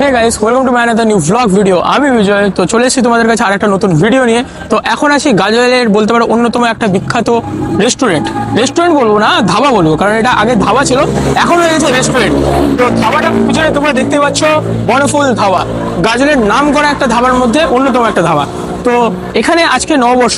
Hey guys, welcome to my another new vlog video. আমি বিজয়। তো চলে এসেছি তোমাদের কাছে আরেকটা নতুন ভিডিও নিয়ে। তো এখন আছি গাজলের বলতে পারো অন্যতম একটা বিখ্যাত রেস্টুরেন্ট বলবো না, ধাবা বলবো, কারণ এটা আগে ধাবা ছিল, এখন হয়ে গেছে রেস্টুরেন্ট। তো ধাবাটা পিছনে তোমরা দেখতে পাচ্ছ বনফুল ধাবা, গাজলের নাম করা একটা ধাবার মধ্যে অন্যতম একটা ধাবা। তো এখানে আজকে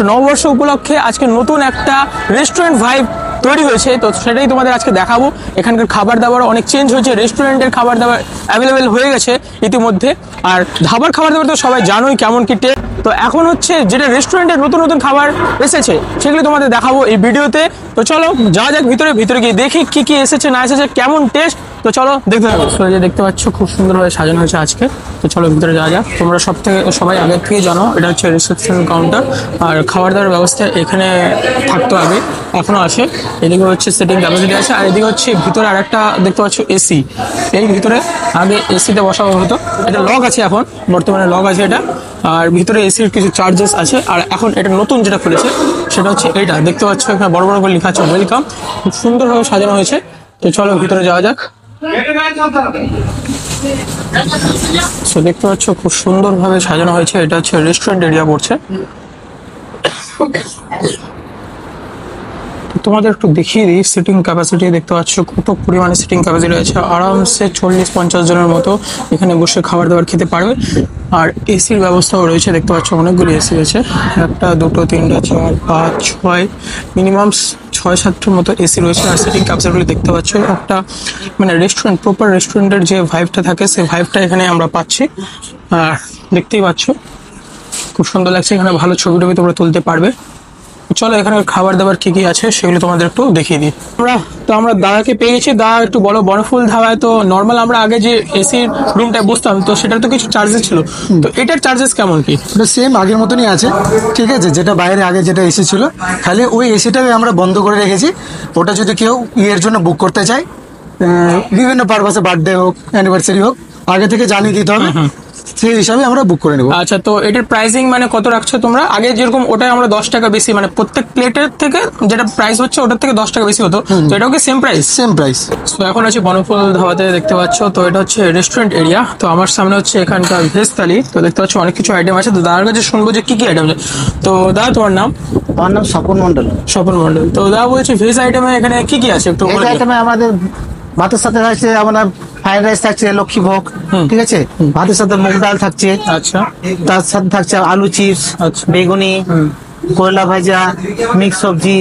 নববর্ষ উপলক্ষে আজকে নতুন একটা রেস্টুরেন্ট ভাইব তৈরি হয়েছে। তো সেটাই তোমাদের আজকে দেখাবো। এখানকার খাবার দাবার অনেক চেঞ্জ হয়েছে, রেস্টুরেন্টের খাবার দাবার অ্যাভেলেবেল হয়ে গেছে ইতিমধ্যে। আর ধাবার খাবার দাবার তো সবাই জানোই কেমন কি টেস্ট। তো এখন হচ্ছে যেটা রেস্টুরেন্টের নতুন নতুন খাবার এসেছে সেগুলো তোমাদের দেখাবো এই ভিডিওতে। তো চলো যাওয়া যাক ভিতরে গিয়ে দেখি কি কি এসেছে না এসেছে, কেমন টেস্ট। তো চলো দেখতে থাকো। যে দেখতে পাচ্ছ খুব সুন্দরভাবে সাজানো হয়েছে আজকে। তো চলো ভিতরে যাওয়া যাক। তোমরা সবাই আগের থেকে জানো এটা হচ্ছে রিসেপশন কাউন্টার। আর খাবার দাবার ব্যবস্থা এখানে থাকতো আগে, এখনো আছে। এদিকে হচ্ছে সিটিং ক্যাপাসিটি আছে, আর এদিকে হচ্ছে ভিতরে আরেকটা দেখতে পাচ্ছ এসি। এই ভিতরে আগে এসিতে বসা হতো, এটা লক আছে, এখন বর্তমানে লক আছে এটা। আর ভিতরে এসির কিছু চার্জেস আছে। আর এখন এটা নতুন যেটা খুলেছে সেটা হচ্ছে এইটা দেখতে পাচ্ছ, এখানে বড় বড় করে লেখা আছে ওয়েলকাম। খুব সুন্দরভাবে সাজানো হয়েছে। তো চলো ভিতরে যাওয়া যাক। দেখতে পাচ্ছ খুব সুন্দরভাবে সাজানো হয়েছে, এটা হচ্ছে রেস্টুরেন্ট এরিয়া পড়ছে। তোমাদের একটু দেখিয়ে দিই সিটিং ক্যাপাসিটি। দেখতে পাচ্ছ কত পরিমাণে সিটিং ক্যাপাসিটি আছে, আরামসে 40-50 জনের মতো এখানে বসে খাবার দাবার খেতে পারবে। আর এসির ব্যবস্থাও রয়েছে, দেখতে পাচ্ছ অনেকগুলি এসি আছে, 1, 2, 3, 4, 5, 6, মিনিমাম 6-7টার মতো এসি রয়েছে। আর সিটিং ক্যাপাসিটি দেখতে পাচ্ছ একটা মানে রেস্টুরেন্ট, প্রপার রেস্টুরেন্টের যে ভাইবটা থাকে সেই ভাইবটা এখানে আমরা পাচ্ছি। আর দেখতেই পাচ্ছ খুব সুন্দর লাগছে, এখানে ভালো ছবি টবি তোমরা তুলতে পারবে। চলো এখানে খাবার দাবার কি কি আছে সেগুলো তোমাদের একটু দেখিয়ে দিই। আমরা দাদাকে পেয়ে গেছি। দাদা একটু বলো, বনফুল ধাবায় তো নর্মাল আমরা আগে যে এসির রুমটায় বসতাম তো সেটার তো কিছু চার্জেস ছিল, তো এটার চার্জেস কেমন কি? ওটা সেম আগের মতনই আছে, ঠিক আছে। যেটা বাইরে আগে যেটা এসি ছিল, খালি ওই এসিটাকে আমরা বন্ধ করে রেখেছি। ওটা যদি কেউ ইয়ের জন্য বুক করতে চায়, বিভিন্ন পারপাসে, বার্থডে হোক, অ্যানিভার্সারি হোক, আগে থেকে জানিয়ে দিতে হবে, সেই হিসাবে আমরা বুক করে নেবো। আচ্ছা, তো এটার প্রাইসিং মানে কত রাখছো তোমরা? আগে যেরকম ওটাই আমরা 10 টাকা বেশি, মানে প্রত্যেক প্লেটের থেকে যেটা প্রাইস হচ্ছে ওটার থেকে 10 টাকা বেশি হতো, তো এটাও কি সেম প্রাইস? Same price. তো এখন আছে বনফুল ধাবাতে দেখতে পাচ্ছ। তো এটা হচ্ছে রেস্টুরেন্ট এরিয়া। তো আমার সামনে হচ্ছে এখানকার ভেজ থালি। তো দেখতে পাচ্ছ অনেক কিছু আইটেম আছে। তো দাদার কাছে শুনবো যে কি কি আইটেম আছে। তো দাদা তোমার নাম? আমার নাম স্বপন মন্ডল। স্বপন মন্ডল। তো দাদা বলছে ভেজ আইটেমে এখানে কি কি আছে একটু এই বলে দিও। আইটেমে আমাদের ভাতের সাথে থাকছে আপনার ফ্রাইড রাইস থাকছে, লক্ষ্মীভোগ, ঠিক আছে। ভাতের সাথে মুগ ডাল থাকছে, আচ্ছা তার সাথে থাকছে আলু চিপস, আচ্ছা। বেগুনি, করলা ভাজা, মিক্স সবজি,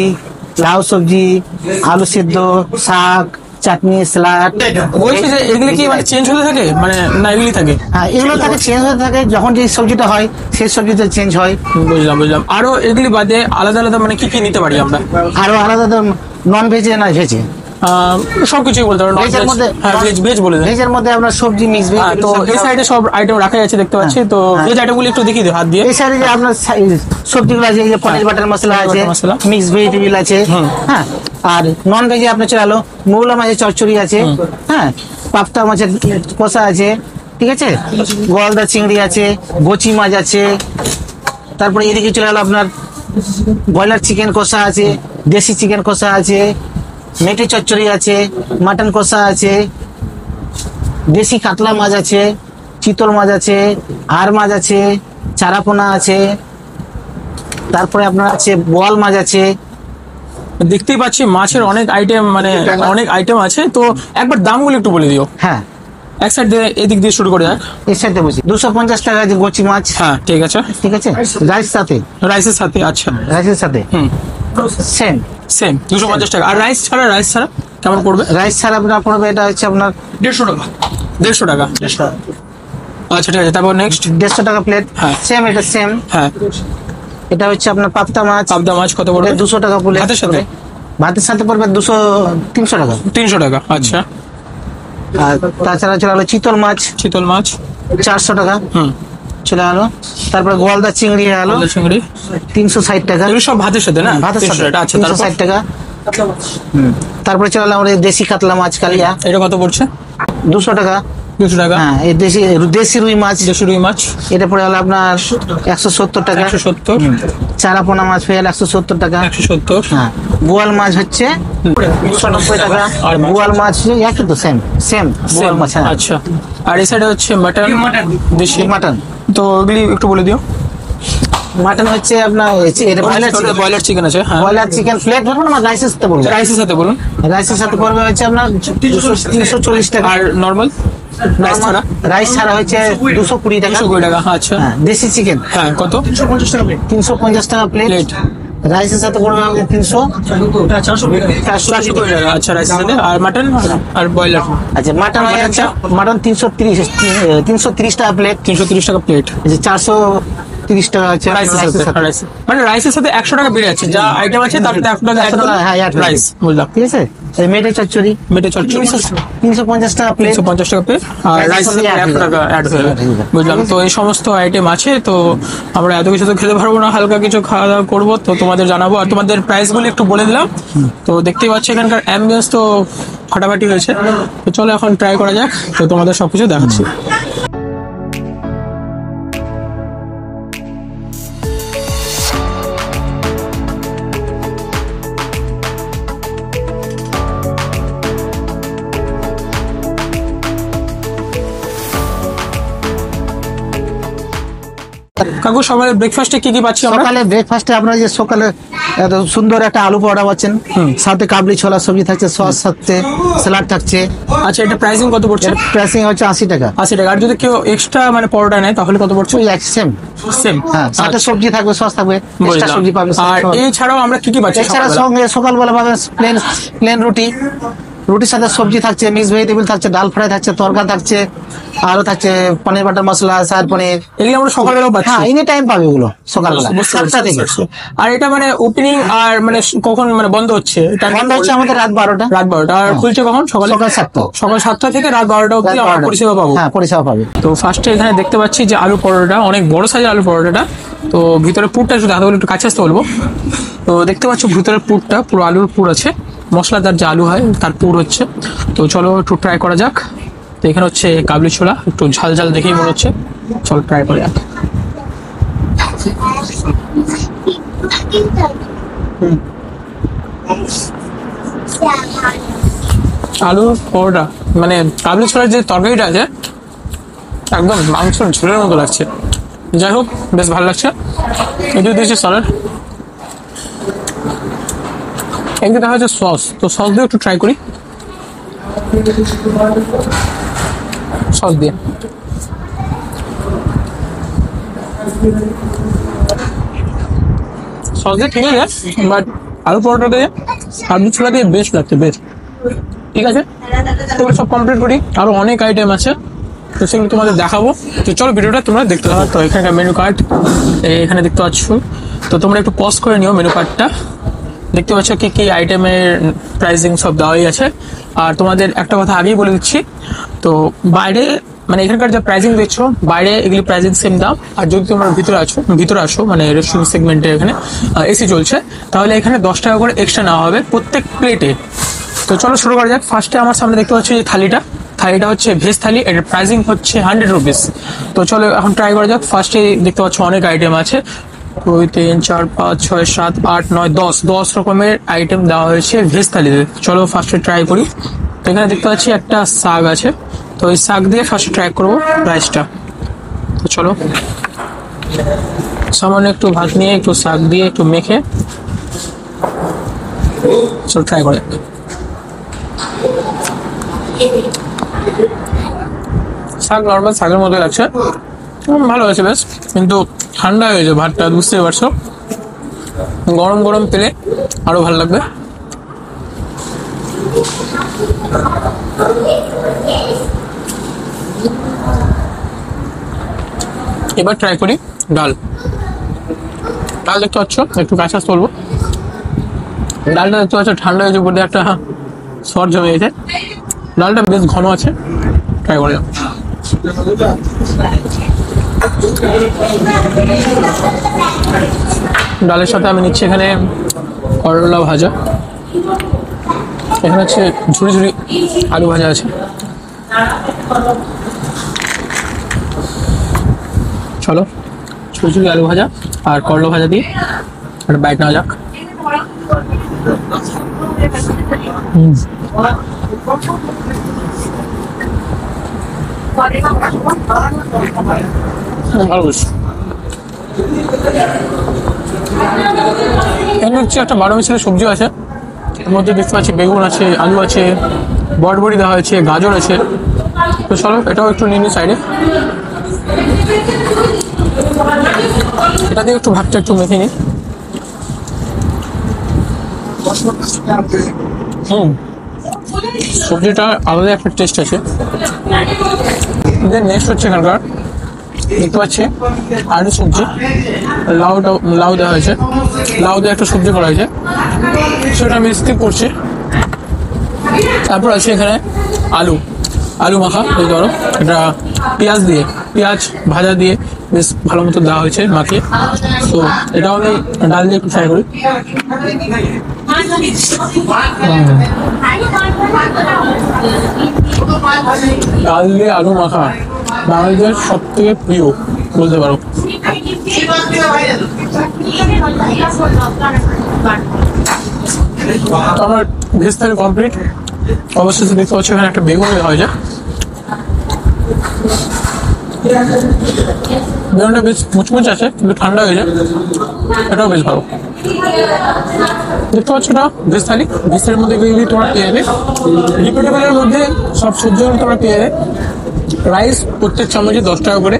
লাউ সবজি, আলু সিদ্ধ, শাক, চাটনি, স্যালাড। বলছি যে এগুলি কি মানে চেঞ্জ হতে থাকে, মানে না এগুলি থাকে? হ্যাঁ, এগুলো থাকে, চেঞ্জ হতে থাকে। যখন যে সবজিটা হয় সেই সবজিটা চেঞ্জ হয়। বুঝলাম। আরো এগুলি বাদে আলাদা আলাদা মানে কি কি নিতে পারি আমরা? আরো আলাদা নন ভেজে না ভেজে, সবকিছুই বলতে পারো। ভেজের মধ্যে ভেজ বলে দেন। ভেজের মধ্যে আপনার সবজি মিক্স ভেজ। তো এই সাইডে সব আইটেম রাখা আছে দেখতে পাচ্ছি। তো ভেজ আইটেমগুলি একটু দেখিয়ে দিও হাত দিয়ে। এই সাইডে যে আপনার সবজিগুলো আছে, এই যে পনির বাটার মশলা আছে, মশলা। মিক্স ভেজিটেবল আছে, হ্যাঁ। আর নন ভেজে আপনার চলে এলো মৌলা মাছের চচ্চড়ি আছে, হ্যাঁ, পাবদা মাছের কষা আছে, ঠিক আছে, গলদা চিংড়ি আছে, গোচি মাছ আছে। তারপরে এদিকে চলে এলো আপনার ব্রয়লার চিকেন কষা আছে, দেশি চিকেন কষা আছে, মেটে চচ্চড়ি আছে, মাটন কষা আছে, দেশি কাতলা মাছ আছে, চিতল মাছ আছে, আর মাছ আছে, চারাপোনা আছে, তারপরে আপনার আছে বোয়াল মাছ আছে। দেখতেই পাচ্ছি মাছের অনেক আইটেম আছে। তো একবার দামগুলো একটু বলে দিও। হ্যাঁ, এক সাইড দিয়ে এদিক দিয়ে শুরু করে যাক। এর সাথে বলছি 250 টাকা যে গোচি মাছ। হ্যাঁ ঠিক আছে। ঠিক আছে, রাইস সাথে, রাইসের সাথে। আচ্ছা, রাইসের সাথে সেম 250 টাকা। আর রাইস ছাড়া কেমন পড়বে? রাইস ছাড়া আপনার পড়বে, এটা হচ্ছে আপনার 150 টাকা। 150 টাকা। আচ্ছা ঠিক আছে। তারপর নেক্সট 150 টাকা প্লেট। হ্যাঁ। সেম, এটা সেম। হ্যাঁ, এটা হচ্ছে আপনার পাবদা মাছ কত পড়বে? 200 টাকা প্লেট। ভাতের সাথে? ভাতের সাথে পড়বে 300 টাকা। 300 টাকা। আচ্ছা। আর তাছাড়া চলে গেলো চিতল মাছ, 400 টাকা চলে গেলো। তারপরে গোয়ালদা চিংড়ি গেলো চিংড়ি 360 টাকা। এগুলো সব ভাতের সাথে না? ভাতের সাথে। 300 টাকা। আচ্ছা, 360 টাকা। তারপরে চলে গেলাম আমাদের দেশি কাতলা মাছ কালিয়া, এটা কত পড়ছে? 200 টাকা। 200 টাকা। হ্যাঁ, এই দেশি দেশি রুই মাছ, দেশি রুই মাছ এটা পড়ে গেল আপনার 170 টাকা। 170। চারাপোনা মাছ হয়ে গেল 170 টাকা। 170। হ্যাঁ, বোয়াল মাছ হচ্ছে 290 টাকা। আর বোয়াল মাছ একই তো, সেম সেম বোয়াল মাছ। হ্যাঁ, আচ্ছা, আর এই সাইডে হচ্ছে মাটন, দেশি মাটন। তো ওগুলি একটু বলে দিও। মাটন হচ্ছে আপনার এটা ব্রয়লার চিকেন আছে, হ্যাঁ। ব্রয়লার চিকেন প্লেট ধরুন না, রাইসের সাথে বলবো, রাইসের সাথে বলুন। রাইসের সাথে পড়বে হচ্ছে আপনার 340 টাকা। আর নর্মাল রাইস ছাড়া? রাইস ছাড়া হচ্ছে 220 টাকা। 220 টাকা, আচ্ছা। হ্যাঁ, দেশি চিকেন হ্যাঁ, কত? 350 টাকা প্লেট। প্লেট। রাইসের সাথে পড়বে 420 টাকা, আচ্ছা, রাইসের সাথে। আর মাটন আর ব্রয়লার? আচ্ছা, মাটন হয়ে যাচ্ছে মাটন 330 টাকা প্লেট। 330 টাকা প্লেট। 430 টাকা আছে রাইসের সাথে, মানে রাইসের সাথে 100 টাকা বেড়ে যাচ্ছে, যা আইটেম আছে তার সাথে 100 টাকা add করলে হ্যাঁ, add রাইস, বুঝলাম। ঠিক আছে। মেটে চচ্চড়ি, মেটে চচ্চড়ি 350 টাকা প্লেট। 350 টাকা প্লেট, আর রাইস সাথে 100 টাকা অ্যাড হয়ে যাবে, বুঝলাম। তো এই সমস্ত আইটেম আছে, তো আমরা এত কিছু তো খেতে পারবো না, হালকা কিছু খাওয়া দাওয়া করবো, তো তোমাদের জানাবো। আর তোমাদের প্রাইসগুলো একটু বলে দিলাম। তো দেখতেই পাচ্ছ এখানকার অ্যাম্বিয়েন্স তো ফাটাফাটি হয়েছে। তো চলো এখন ট্রাই করা যাক, তো তোমাদের সবকিছু দেখাচ্ছি। কাকু, সকালে ব্রেকফাস্টে কি কি পাচ্ছি আমরা? সকালে ব্রেকফাস্টে আপনারা যে সকালে এত সুন্দর একটা আলু পরোটা পাচ্ছেন, সাথে কাবলি ছোলা সবজি থাকছে, সস থাকছে, স্যালাড থাকছে। আচ্ছা, এটা প্রাইসিং কত পড়ছে? প্রাইসিং হচ্ছে 80 টাকা। 80 টাকা। আর যদি কেউ এক্সট্রা মানে পরোটা নেয় তাহলে কত পড়ছে? ওই এক সেম। সেম, হ্যাঁ, সাথে সবজি থাকবে, সস থাকবে, এক্সট্রা সবজি পাবেন। আর এছাড়াও আমরা কি কি পাচ্ছি? এছাড়া সঙ্গে সকালবেলা পাবেন প্লেন রুটি, রুটির সাথে সবজি থাকছে, মিক্স ভেজিটেবল থাকছে, ডাল ফ্রাই থাকছে, তরকা থাকছে, আরো থাকছে পনির বাটার মশলা, সার পনির। এগুলো আমরা সকালবেলাও পাচ্ছি? হ্যাঁ, এনি টাইম পাবে ওগুলো সকালবেলা বুঝতে 7টা থেকে। পারছি। আর এটা মানে ওপেনিং আর মানে কখন মানে বন্ধ হচ্ছে? এটা বন্ধ হচ্ছে আমাদের রাত 12টা। রাত 12টা। আর খুলছে কখন? সকাল 7টা। সকাল 7টা থেকে রাত 12টা অবধি রাত আমরা 12টা। পরিষেবা পাবো। হ্যাঁ, পরিষেবা পাবে। তো ফার্স্টে এখানে দেখতে পাচ্ছি যে আলু পরোটা, অনেক বড় সাইজের আলু পরোটাটা। তো ভিতরে পুরটা শুধু হাতে একটু কাছে আসতে বলবো। তো দেখতে পাচ্ছ ভিতরের পুরটা পুরো আলুর পুর আছে, মশলাদার যে আলু হয় তার পুর হচ্ছে। তো চলো একটু ট্রাই করা যাক। তো এখানে হচ্ছে কাবলি ছোলা, একটু ঝাল ঝাল দেখেই মনে হচ্ছে। চলো ট্রাই করা যাক। আলু পরোটা মানে কাবলি ছোলার যে তরকারিটা আছে একদম মাংসের ঝোলের মতো লাগছে। যাই হোক, বেশ ভালো লাগছে। এদিকে দিয়েছে স্যালাড, এদিকে দেখা যাচ্ছে সস। তো সস দিয়ে একটু ট্রাই করি। সস দিয়ে ঠিক আছে, বাট আলু পরোটা দিয়ে কাবলি ছোলা দিয়ে বেস্ট লাগছে, বেস্ট। ঠিক আছে, তো সব কমপ্লিট করি, আরো অনেক আইটেম আছে, তো সেগুলো তোমাদের দেখাবো। তো চলো ভিডিওটা তোমরা দেখতে থাকো। তো এখানকার মেনু কার্ড এখানে দেখতে পাচ্ছ, তো তোমরা একটু পজ করে নিও মেনু কার্ডটা। দেখতে পাচ্ছ কি কি আইটেমের প্রাইসিং সব দেওয়াই আছে। আর তোমাদের একটা কথা আগেই বলে দিচ্ছি, তো বাইরে মানে এখানকার যে প্রাইসিং দেখছো বাইরে এগুলি প্রাইসিং সেম দাম। আর যদি তোমরা ভিতরে আসো মানে রেস্টুরেন্ট সেগমেন্টে এখানে এসি চলছে, তাহলে এখানে 10 টাকা করে এক্সট্রা নেওয়া হবে প্রত্যেক প্লেটে। তো চলো শুরু করা যাক। ফার্স্টে আমার সামনে দেখতে পাচ্ছি যে থালিটা হচ্ছে ভেজ থালি, এটার প্রাইসিং হচ্ছে 100 রুপিস। তো চলো এখন ট্রাই করা যাক। ফার্স্টে দেখতে পাচ্ছ অনেক আইটেম আছে, 2 3 4 5 6 7 8 9 10 রকমের আইটেম দেওয়া হয়েছে ভেজ থালিতে। চলো ফার্স্টে ট্রাই করি। তো এখানে দেখতে পাচ্ছি একটা শাক আছে, তো এই শাক দিয়ে ফার্স্টে ট্রাই করবো রাইসটা। তো চলো সামান্য একটু ভাত নিয়ে একটু শাক দিয়ে একটু মেখে চলো ট্রাই করে। শাক নর্মাল শাকের মতো লাগছে, ভালো হয়েছে বেশ, কিন্তু ঠান্ডা হয়েছে ভাতটা, বুঝতে পারছো। গরম গরম পেলে আরো ভালো লাগবে। এবার ট্রাই করি ডাল দেখতে পাচ্ছ, একটু কাঁচা বলবো। ডালটা দেখতে পাচ্ছ ঠান্ডা হয়েছে, উপর দিয়ে একটা সর জমে গেছে। ডালটা বেশ ঘন আছে, ট্রাই করে যাও। ডালের সাথে আমি নিচ্ছি এখানে করলা ভাজা, এখানে হচ্ছে ঝুড়ি আলু ভাজা আছে, চলো ছুচুরি আলু ভাজা আর করলা ভাজা দিয়ে একটা বাইট নেওয়া যাক। ভালো বেশ। এখানে হচ্ছে একটা 12 মিশালি সবজি আছে, এর মধ্যে দেখতে পাচ্ছি বেগুন আছে, আলু আছে, বটবড়ি দেওয়া হয়েছে, গাজর আছে। তো চলো এটাও একটু নিয়ে নিই সাইডে। এটা দিয়ে একটু ভাতটা একটু মেখে নিই। সবজিটা আলাদা একটা টেস্ট আছে। দেন নেক্সট হচ্ছে এখানকার দেখতে পাচ্ছি আলু সবজি, লাউ দেওয়া হয়েছে, লাউ দিয়ে একটা সবজি করা হয়েছে, সেটা আমি স্কিপ করছি। তারপর আছে এখানে আলু মাখা বলতে পারো, এটা পেঁয়াজ ভাজা দিয়ে বেশ ভালো মতো দেওয়া হয়েছে মাখিয়ে। তো এটাও আমি ডাল দিয়ে একটু ফ্রাই করি। ডাল দিয়ে আলু মাখা বাঙালিদের সব থেকে প্রিয় বলতে পারো। তো আমার ভেজ থালি কমপ্লিট। অবশ্যই দেখতে পাচ্ছি এখানে একটা বেগুন দেওয়া হয়েছে, বেগুনটা বেশ মুচমুচ আছে কিন্তু ঠান্ডা হয়ে যায়, এটাও বেশ ভালো। দেখতে পাচ্ছ এটা ভেজ থালির মধ্যে গেলে তোমরা পেয়ে যাবে রিপিটেবলের মধ্যে সব সবজিগুলো তোমরা পেয়ে যাবে। রাইস প্রত্যেক চামচে 10 টাকা করে,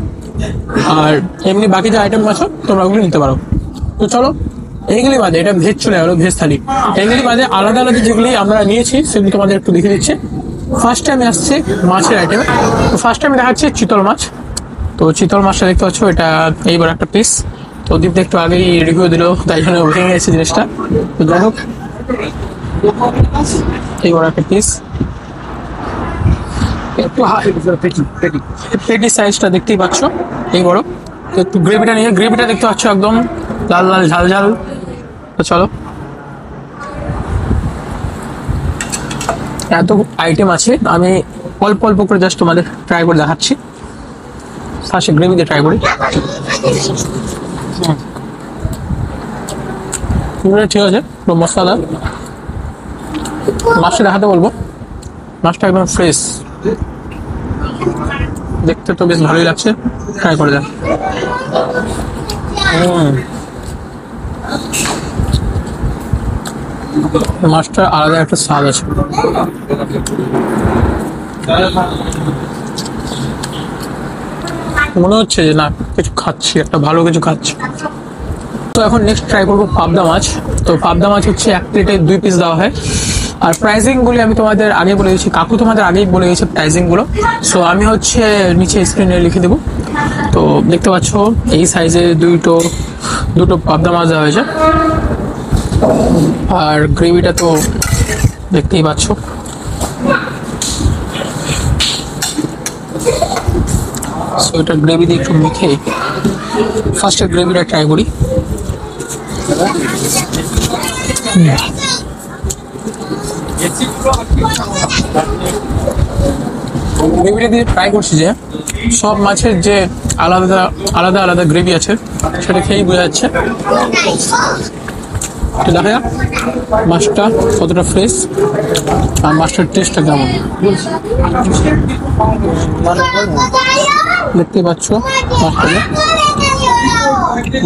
আর এমনি বাকি যে আইটেম আছে তোমরা ওগুলো নিতে পারো। তো চলো এইগুলি বাদে, এটা ভেজ চলে গেলো ভেজ থালি, এইগুলি বাদে আলাদা আলাদা যেগুলি আমরা নিয়েছি সেগুলি তোমাদের একটু দেখে দিচ্ছে। ফার্স্টে আমি আসছি মাছের আইটেমে। তো ফার্স্টে আমি দেখাচ্ছি চিতল মাছ। তো চিতল মাছটা দেখতে পাচ্ছ, এটা এইবার একটা পিস। তো দীপ একটু আগেই রিভিউ দিল, তাই জন্য ভেঙে গেছে জিনিসটা। তো যাই হোক এইবার একটা পিস, একটু পেটি সাইজটা দেখতেই পাচ্ছ এই বড়। তো একটু গ্রেভিটা নিয়ে, গ্রেভিটা দেখতে পাচ্ছ একদম লাল লাল ঝাল ঝাল। তো চলো এত আইটেম আছে, আমি অল্প অল্প করে জাস্ট তোমাদের ট্রাই করে দেখাচ্ছি। ফার্স্টে গ্রেভি দিয়ে ট্রাই করি। ঠিক আছে, পুরো মশলা মাছটা দেখাতে বলবো। মাছটা একদম ফ্রেশ, দেখতে তো বেশ ভালোই লাগছে, ট্রাই করে দেখ। মাছটা আলাদা একটা স্বাদ আছে। মনে হচ্ছে যে না কিছু খাচ্ছি, একটা ভালো কিছু খাচ্ছি। তো এখন নেক্সট ট্রাই করবো পাবদা মাছ। তো পাবদা মাছ হচ্ছে এক প্লেটে 2 পিস দেওয়া হয়। আর প্রাইসিং গুলি আমি তোমাদের আগে বলে দিয়েছি, কাকু তোমাদের আগেই বলে দিয়েছে প্রাইসিং গুলো। সো আমি হচ্ছে নিচে স্ক্রিনে লিখে দেবো। তো দেখতে পাচ্ছ এই সাইজে দুটো পাবদা মাছ দেওয়া হয়েছে। আর গ্রেভিটা তো দেখতেই পাচ্ছ, সো এটা গ্রেভি দিয়ে একটু মেখে ফার্স্টে গ্রেভিটা ট্রাই করি। গ্রেভিটা দিয়ে ট্রাই করছি যে সব মাছের যে আলাদা আলাদা আলাদা গ্রেভি আছে সেটা খেয়েই বোঝা যাচ্ছে। তো দেখা যাক মাছটা কতটা ফ্রেশ আর মাছটার টেস্টটা কেমন। দেখতে পাচ্ছ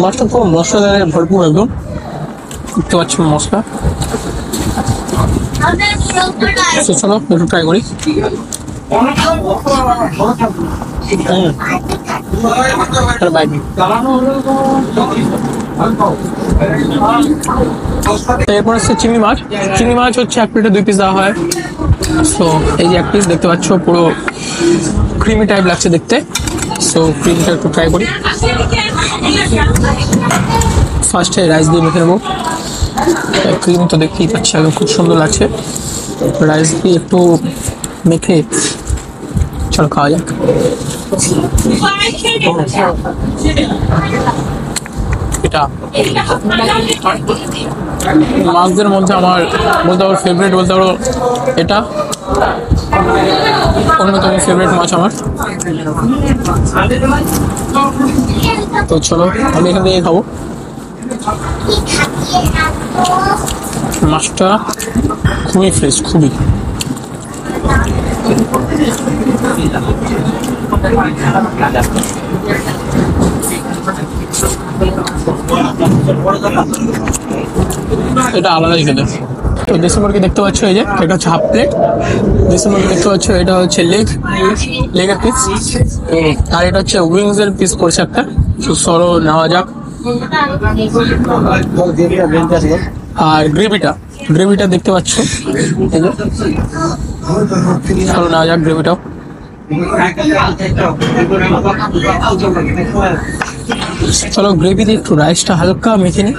মাছটা পুরো মশলাদারে ভরপুর একদম। দেখতে পাচ্ছ মশলা। চলো একটু ট্রাই করি। এরপর হচ্ছে চিংড়ি মাছ হচ্ছে এক প্লেটে 2 পিস দেওয়া হয়। সো এই যে এক পিস দেখতে পাচ্ছ পুরো ক্রিমি টাইপ লাগছে দেখতে। সো ক্রিমটা একটু ট্রাই করি। ফার্স্টে রাইস দিয়ে মেখে নেবো। ক্রিম তো দেখতেই পাচ্ছি একদম খুব সুন্দর লাগছে। রাইস দিয়ে একটু মেখে চলো খাওয়া যাক। এটা মাছদের মধ্যে আমার বলতে পারো ফেভারিট, বলতে পারো এটা অন্যতম ফেভারিট মাছ আমার। তো চলো আমি এখান থেকে খাবো। মাছটা খুবই ফ্রেশ, খুবই। এটা আলাদাই খেতে। তো দেশি মুরগি দেখতে পাচ্ছ, এই যে এটা হচ্ছে হাফ প্লেট দেশি মুরগি দেখতে পাচ্ছ, এটা হচ্ছে লেগের পিস, আর এটা হচ্ছে উইংস এর পিস করছে একটা। সরো নেওয়া যাক। আর গ্রেভিটা দেখতে পাচ্ছ, চলো নেওয়া যাক গ্রেভিটাও। চলো গ্রেভি দিয়ে একটু রাইসটা হালকা মেখে নিই,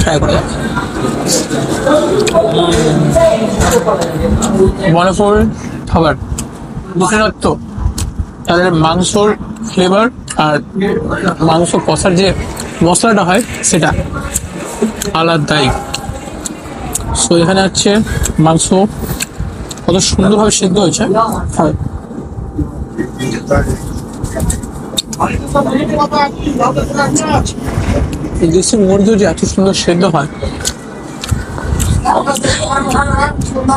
ট্রাই করা যাক। বনফুল খাবার বিশেষত্ব তাদের মাংসর ফ্লেভার আর মাংস কষার যে মশলাটা হয় সেটা আলাদাই। সো এখানে হচ্ছে মাংস কত সুন্দরভাবে সিদ্ধ হয়েছে। দেশি মুরগিও যে এত সুন্দর সেদ্ধ হয়,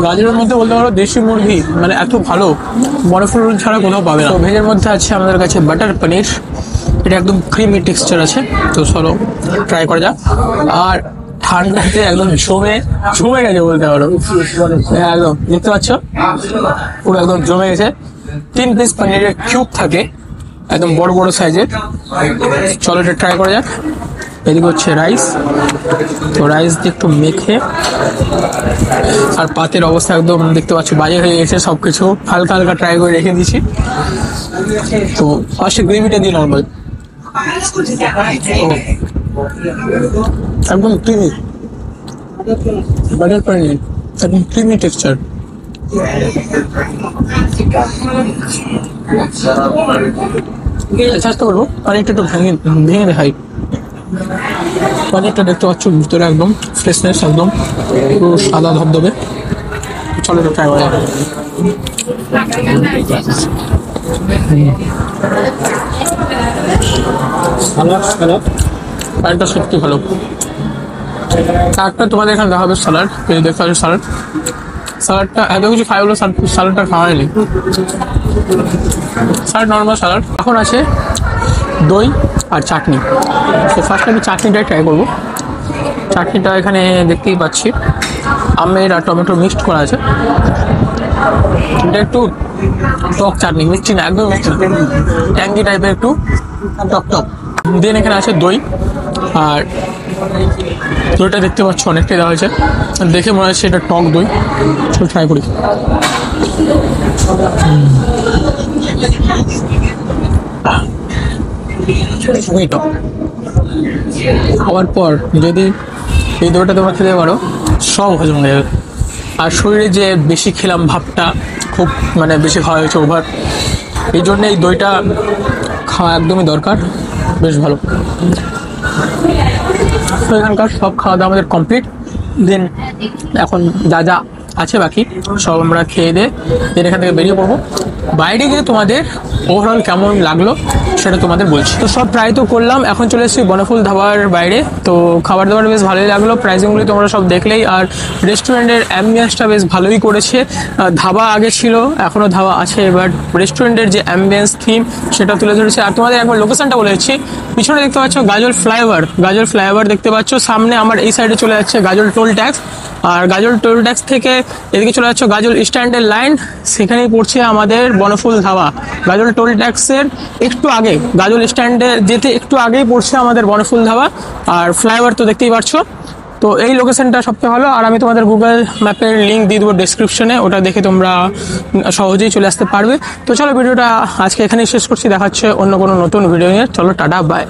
গাজরের মধ্যে বলতে পারো দেশি মুরগি মানে এত ভালো বনফুল ছাড়া কোথাও পাবে না। ভেজের মধ্যে আছে আমাদের কাছে বাটার পনির, এটা একদম ক্রিমি টেক্সচার আছে। তো চলো ট্রাই করা যাক। আর ঠান্ডাতে একদম জমে গেছে বলতে পারো, একদম দেখতে পাচ্ছ পুরো একদম জমে গেছে। 3 পিস পনিরের কিউব থাকে, একদম বড় বড় সাইজের। চলো এটা ট্রাই করা যাক। এদিকে হচ্ছে রাইস, তো রাইস দিয়ে একটু মেখে, আর পাতের অবস্থা একদম দেখতে পাচ্ছ বাজে হয়ে গেছে সবকিছু, হালকা হালকা ট্রাই করে রেখে দিচ্ছি। তো ফার্স্টে গ্রেভিটা দিয়ে নর্মাল, একদম ক্রিমি বাটার পনির, একদম ক্রিমি টেক্সচার। চেষ্টা করবো পানিরটা একটু ভেঙে দেখাই। পানিরটা দেখতে পাচ্ছ ভিতরে একদম ফ্রেশনেস, একদম পুরো সাদা ধবধবে। চলো এটা ট্রাই করা যাক। পানিরটা সত্যি ভালো। একটা তোমাদের এখানে দেখা হবে স্যালাড, দেখতে পাচ্ছ স্যালাডটা এত কিছু খাই হলো, স্যালাডটা খাওয়া হয়নি। Salad normal salad. এখন আছে দই আর চাটনি। তো ফার্স্ট আমি চাটনিটাই ট্রাই করবো। চাটনিটা এখানে দেখতেই পাচ্ছি আমের আর টমেটো মিক্সড করা আছে। এটা একটু টক চাটনি, মিষ্টি না, একদম ট্যাঙ্গি টাইপের, একটু টক। দেন এখানে আছে দই, আর দইটা দেখতে পাচ্ছ অনেকটাই দেওয়া হয়েছে, দেখে মনে হচ্ছে এটা টক দই। চলো ট্রাই করি। খাওয়ার পর যদি এই দইটা তোমরা খেতে পারো, সব হজম হয়ে যাবে। আর শরীরে যে বেশি খেলাম ভাবটা খুব মানে বেশি খাওয়া হয়েছে ওভার, এই জন্য এই দইটা খাওয়া একদমই দরকার, বেশ ভালো। তো এখানকার সব খাওয়া দাওয়া আমাদের কমপ্লিট। দেন এখন যা আছে বাকি সব আমরা খেয়ে দিয়ে দেন এখান থেকে বেরিয়ে পড়বো। বাইরে গিয়ে তোমাদের ওভারঅল কেমন লাগলো সেটা তোমাদের বলছি। তো সব ট্রাই তো করলাম, এখন চলে এসেছি বনফুল ধাবার বাইরে। তো খাবার দাবার বেশ ভালোই লাগলো, প্রাইসিংগুলি তোমরা সব দেখলেই। আর রেস্টুরেন্টের অ্যাম্বিয়েন্সটা বেশ ভালোই করেছে। ধাবা আগে ছিল, এখনও ধাবা আছে, বাট রেস্টুরেন্টের যে অ্যাম্বিয়েন্স থিম সেটা তুলে ধরেছে। আর তোমাদের একবার লোকেশনটা বলে দিচ্ছি, পিছনে দেখতে পাচ্ছ গাজল ফ্লাইওভার দেখতে পাচ্ছ। সামনে আমার এই সাইডে চলে যাচ্ছে গাজল টোল ট্যাক্স, আর গাজল টোল ট্যাক্স থেকে এদিকে চলে যাচ্ছে গাজল স্ট্যান্ডের লাইন, সেখানেই পড়ছে আমাদের বনফুল ধাবা। গাজল টোল ট্যাক্সের একটু আগে, গাজল স্ট্যান্ডে যেতে একটু আগেই পড়ছে আমাদের বনফুল ধাবা। আর ফ্লাইওভার তো দেখতেই পাচ্ছ। তো এই লোকেশনটা সবচেয়ে ভালো। আর আমি তোমাদের গুগল ম্যাপের লিঙ্ক দিয়ে দেবো ডেসক্রিপশনে, ওটা দেখে তোমরা সহজেই চলে আসতে পারবে। তো চলো ভিডিওটা আজকে এখানেই শেষ করছি, দেখা হচ্ছে অন্য কোনো নতুন ভিডিও নিয়ে। চলো টাটা, বাই।